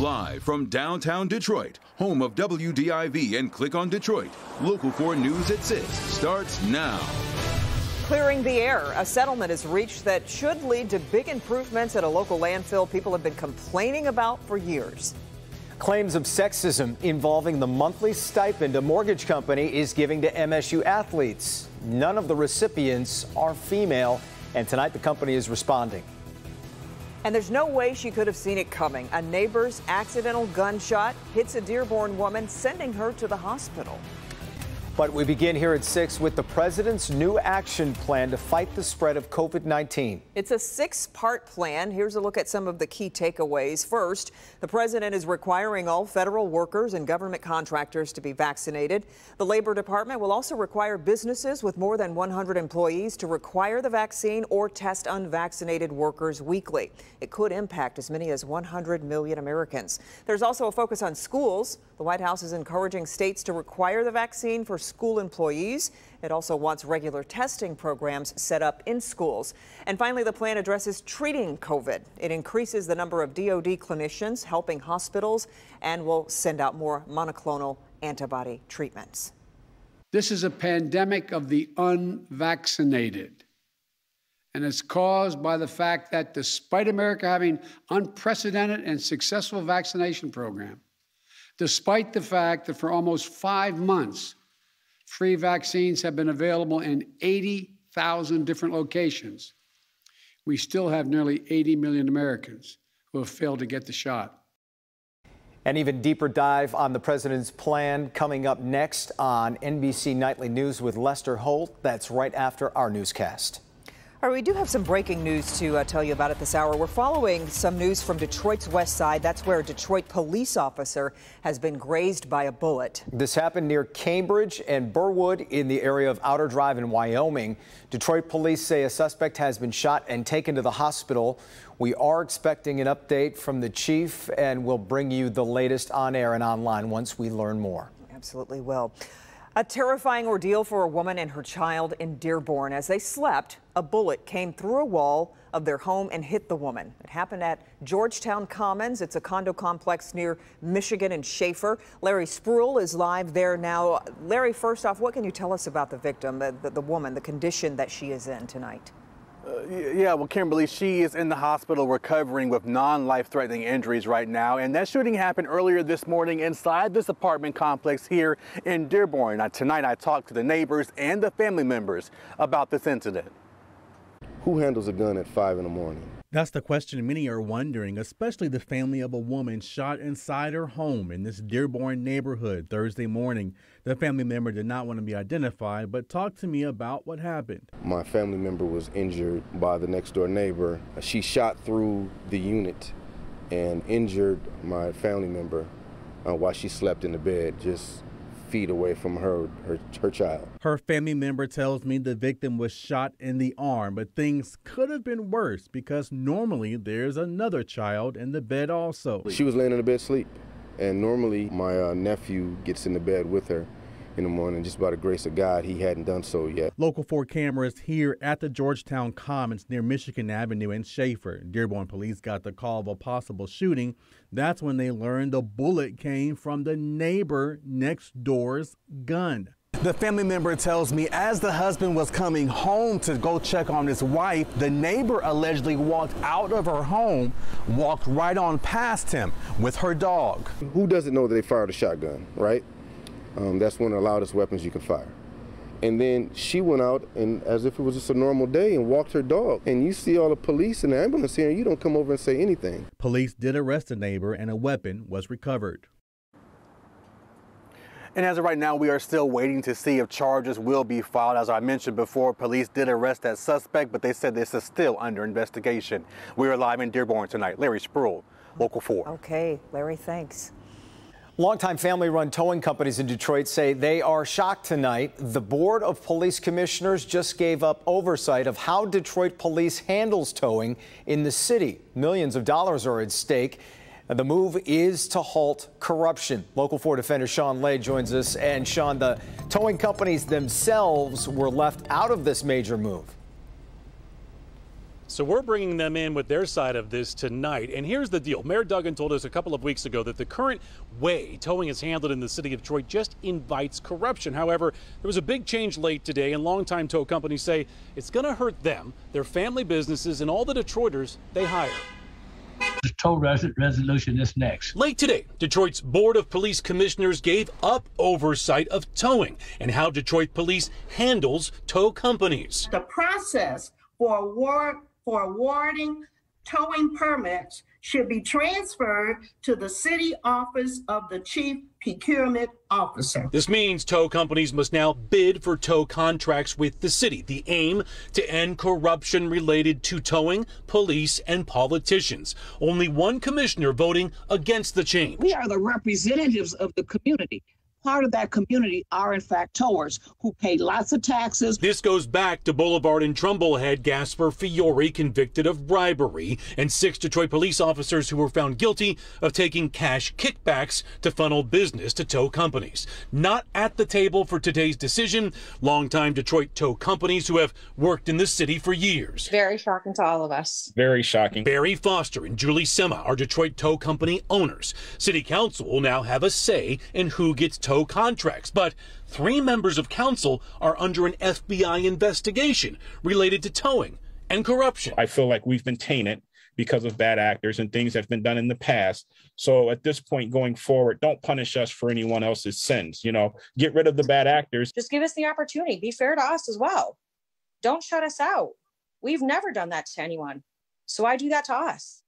Live from downtown Detroit, home of WDIV and Click on Detroit, Local 4 News at 6 starts now. Clearing the air. A settlement is reached that should lead to big improvements at a local landfill people have been complaining about for years. Claims of sexism involving the monthly stipend a mortgage company is giving to MSU athletes. None of the recipients are female, and tonight the company is responding. And there's no way she could have seen it coming. A neighbor's accidental gunshot hits a Dearborn woman, sending her to the hospital. But we begin here at 6 with the president's new action plan to fight the spread of COVID-19. It's a 6-part plan. Here's a look at some of the key takeaways. First, the president is requiring all federal workers and government contractors to be vaccinated. The Labor Department will also require businesses with more than 100 employees to require the vaccine or test unvaccinated workers weekly. It could impact as many as 100 million Americans. There's also a focus on schools. The White House is encouraging states to require the vaccine for school employees. It also wants regular testing programs set up in schools. And finally, the plan addresses treating COVID. It increases the number of DoD clinicians helping hospitals and will send out more monoclonal antibody treatments. This is a pandemic of the unvaccinated. And it's caused by the fact that despite America having unprecedented and successful vaccination program, despite the fact that for almost 5 months, free vaccines have been available in 80,000 different locations, we still have nearly 80 million Americans who have failed to get the shot. An even deeper dive on the president's plan coming up next on NBC Nightly News with Lester Holt. That's right after our newscast. All right, we do have some breaking news to tell you about at this hour. We're following some news from Detroit's west side. That's where a Detroit police officer has been grazed by a bullet. This happened near Cambridge and Burwood in the area of Outer Drive in Wyoming. Detroit police say a suspect has been shot and taken to the hospital. We are expecting an update from the chief, and we'll bring you the latest on air and online once we learn more. Absolutely will. A terrifying ordeal for a woman and her child in Dearborn. As they slept, a bullet came through a wall of their home and hit the woman. It happened at Georgetown Commons. It's a condo complex near Michigan and Schaefer. Larry Spruill is live there now. Larry, first off, what can you tell us about the victim, the woman, the condition that she is in tonight? Yeah, well, Kimberly, she is in the hospital recovering with non-life-threatening injuries right now. And that shooting happened earlier this morning inside this apartment complex here in Dearborn. Now, tonight I talked to the neighbors and the family members about this incident. Who handles a gun at 5 in the morning? That's the question many are wondering, especially the family of a woman shot inside her home in this Dearborn neighborhood Thursday morning. The family member did not want to be identified, but talked to me about what happened. My family member was injured by the next door neighbor. She shot through the unit and injured my family member while she slept in the bed, just feet away from her child. Her family member tells me the victim was shot in the arm, but things could have been worse because normally there's another child in the bed also. She was laying in the bed asleep, and normally my nephew gets in the bed with her in the morning. Just by the grace of God, he hadn't done so yet. Local 4 cameras here at the Georgetown Commons near Michigan Avenue in Schaefer. Dearborn police got the call of a possible shooting. That's when they learned the bullet came from the neighbor next door's gun. The family member tells me as the husband was coming home to go check on his wife, the neighbor allegedly walked out of her home, walked right on past him with her dog. Who doesn't know that they fired a shotgun, right? That's one of the loudest weapons you can fire. And then she went out and as if it was just a normal day and walked her dog. And you see all the police and the ambulance here and you don't come over and say anything. Police did arrest the neighbor and a weapon was recovered. And as of right now, we are still waiting to see if charges will be filed. As I mentioned before, police did arrest that suspect, but they said this is still under investigation. We are live in Dearborn tonight. Larry Spruill, Local 4. Okay, Larry, thanks. Longtime family-run towing companies in Detroit say they are shocked tonight. The Board of Police Commissioners just gave up oversight of how Detroit police handles towing in the city. Millions of dollars are at stake. The move is to halt corruption. Local 4 defender Sean Lay joins us. And Sean, the towing companies themselves were left out of this major move. So we're bringing them in with their side of this tonight. And here's the deal. Mayor Duggan told us a couple of weeks ago that the current way towing is handled in the city of Detroit just invites corruption. However, there was a big change late today, and longtime tow companies say it's going to hurt them, their family businesses, and all the Detroiters they hire. The tow resolution is next. Late today, Detroit's Board of Police Commissioners gave up oversight of towing and how Detroit Police handles tow companies. The process for awarding towing permits should be transferred to the City Office of the Chief Procurement Officer. This means tow companies must now bid for tow contracts with the city. The aim to end corruption related to towing, police, and politicians. Only one commissioner voting against the change. We are the representatives of the community. Part of that community are, in fact, towers who pay lots of taxes. This goes back to Boulevard and Trumbull head Gasper Fiore, convicted of bribery, and 6 Detroit police officers who were found guilty of taking cash kickbacks to funnel business to tow companies. Not at the table for today's decision, longtime Detroit tow companies who have worked in the city for years. Very shocking to all of us. Very shocking. Barry Foster and Julie Sema are Detroit tow company owners. City Council will now have a say in who gets tow contracts, but 3 members of council are under an FBI investigation related to towing and corruption. I feel like we've been tainted because of bad actors and things that have been done in the past. So at this point going forward, don't punish us for anyone else's sins. Get rid of the bad actors. Just give us the opportunity. Be fair to us as well. Don't shut us out. We've never done that to anyone. So why do that to us?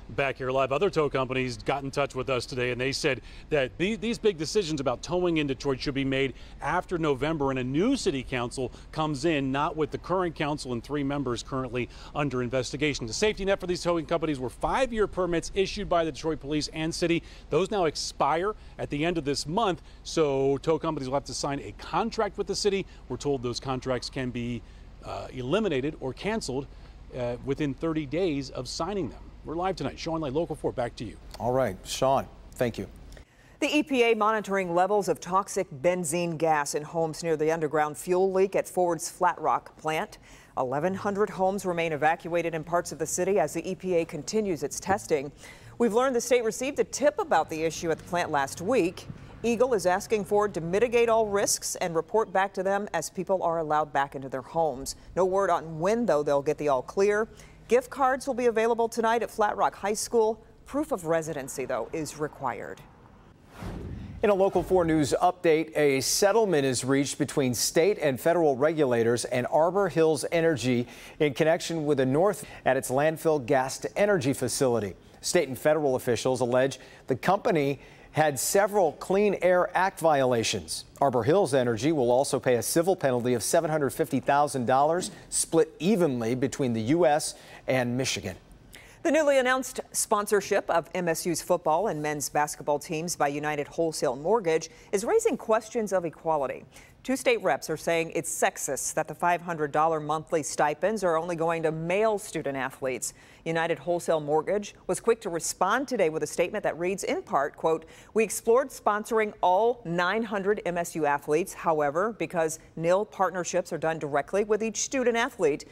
Back here live, other tow companies got in touch with us today, and they said that these big decisions about towing in Detroit should be made after November, and a new city council comes in, not with the current council and 3 members currently under investigation. The safety net for these towing companies were 5-year permits issued by the Detroit Police and City. Those now expire at the end of this month, so tow companies will have to sign a contract with the city. We're told those contracts can be eliminated or canceled within 30 days of signing them. We're live tonight. Sean Lay, Local 4, back to you. All right, Sean, thank you. The EPA monitoring levels of toxic benzene gas in homes near the underground fuel leak at Ford's Flat Rock plant. 1,100 homes remain evacuated in parts of the city as the EPA continues its testing. We've learned the state received a tip about the issue at the plant last week. Eagle is asking Ford to mitigate all risks and report back to them as people are allowed back into their homes. No word on when, though, they'll get the all clear. Gift cards will be available tonight at Flat Rock High School. Proof of residency, though, is required. In a Local 4 News update, a settlement is reached between state and federal regulators and Arbor Hills Energy in connection with the North at its landfill gas-to-energy facility. State and federal officials allege the company had several Clean Air Act violations. Arbor Hills Energy will also pay a civil penalty of $750,000, split evenly between the U.S. and Michigan. The newly announced sponsorship of MSU's football and men's basketball teams by United Wholesale Mortgage is raising questions of equality. 2 state reps are saying it's sexist that the $500 monthly stipends are only going to male student athletes. United Wholesale Mortgage was quick to respond today with a statement that reads in part, quote, "We explored sponsoring all 900 MSU athletes. However, because nil partnerships are done directly with each student athlete,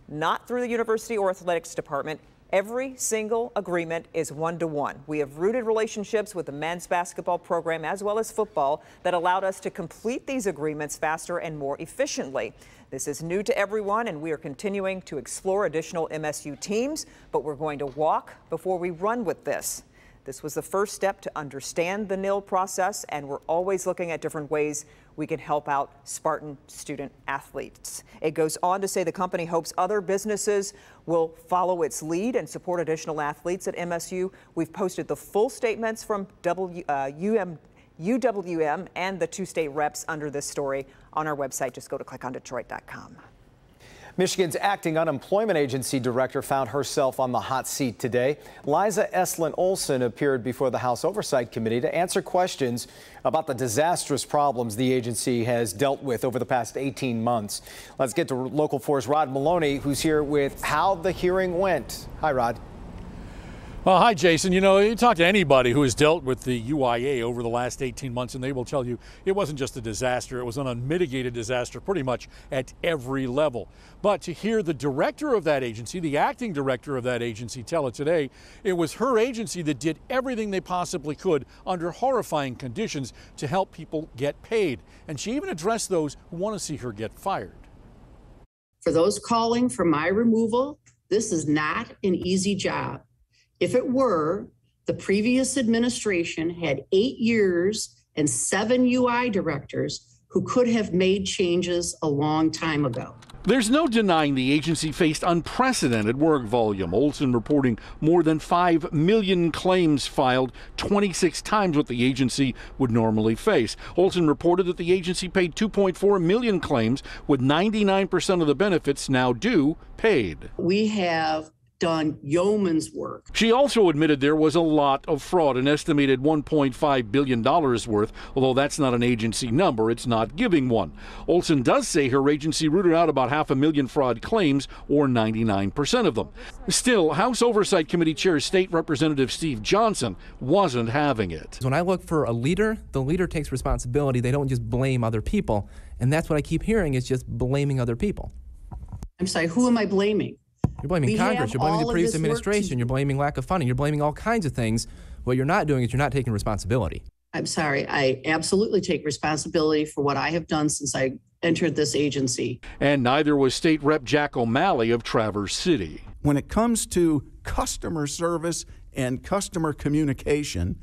not through the university or athletics department, every single agreement is 1-to-1. We have rooted relationships with the men's basketball program as well as football that allowed us to complete these agreements faster and more efficiently. This is new to everyone, and we are continuing to explore additional MSU teams, but we're going to walk before we run with this. This was the first step to understand the nil process, and we're always looking at different ways we can help out Spartan student athletes." It goes on to say the company hopes other businesses will follow its lead and support additional athletes at MSU. We've posted the full statements from UWM and the 2 state reps under this story on our website. Just go to clickondetroit.com. Michigan's acting unemployment agency director found herself on the hot seat today. Liza Eslin Olson appeared before the House Oversight Committee to answer questions about the disastrous problems the agency has dealt with over the past 18 months. Let's get to Local 4's Rod Maloney, who's here with how the hearing went. Hi, Rod. Well, hi, Jason. You know, you talk to anybody who has dealt with the UIA over the last 18 months, and they will tell you it wasn't just a disaster. It was an unmitigated disaster pretty much at every level. But to hear the director of that agency, the acting director of that agency, tell it today, it was her agency that did everything they possibly could under horrifying conditions to help people get paid. And she even addressed those who want to see her get fired. For those calling for my removal, this is not an easy job. If it were, the previous administration had 8 years and 7 UI directors who could have made changes a long time ago. There's no denying the agency faced unprecedented work volume. Olson reporting more than 5 million claims filed, 26 times what the agency would normally face. Olson reported that the agency paid 2.4 million claims, with 99% of the benefits now due paid. We have done yeoman's work. She also admitted there was a lot of fraud, an estimated $1.5 billion worth, although that's not an agency number, it's not giving one. Olson does say her agency rooted out about 500,000 fraud claims, or 99% of them. Still, House Oversight Committee Chair State Representative Steve Johnson wasn't having it. When I look for a leader, the leader takes responsibility. They don't just blame other people. And that's what I keep hearing, is just blaming other people. I'm sorry, who am I blaming? You're blaming Congress, you're blaming the previous administration, you're blaming lack of funding, you're blaming all kinds of things. What you're not doing is you're not taking responsibility. I'm sorry, I absolutely take responsibility for what I have done since I entered this agency. And neither was State Rep Jack O'Malley of Traverse City. When it comes to customer service and customer communication,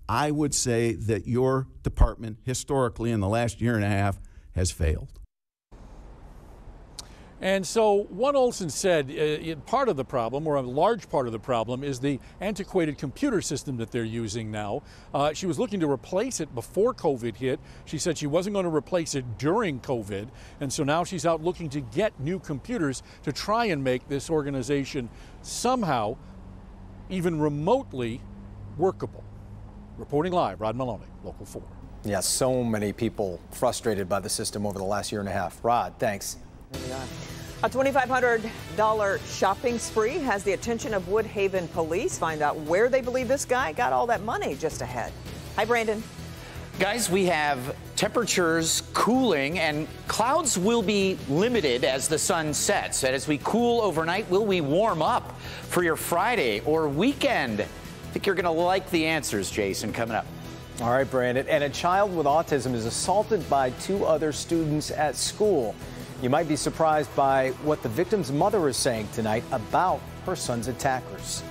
I would say that your department historically in the last year and a half has failed. And so what Olson said, part of the problem, or a large part of the problem, is the antiquated computer system that they're using now. She was looking to replace it before COVID hit. She said she wasn't going to replace it during COVID. And so now she's out looking to get new computers to try and make this organization somehow, even remotely, workable. Reporting live, Rod Maloney, Local 4. Yeah, so many people frustrated by the system over the last year and a half. Rod, thanks. A $2,500 shopping spree has the attention of Woodhaven police. Find out where they believe this guy got all that money just ahead. Hi, Brandon. Guys, we have temperatures cooling and clouds will be limited as the sun sets. And as we cool overnight, will we warm up for your Friday or weekend? I think you're going to like the answers, Jason, coming up. All right, Brandon. And a child with autism is assaulted by 2 other students at school. You might be surprised by what the victim's mother is saying tonight about her son's attackers.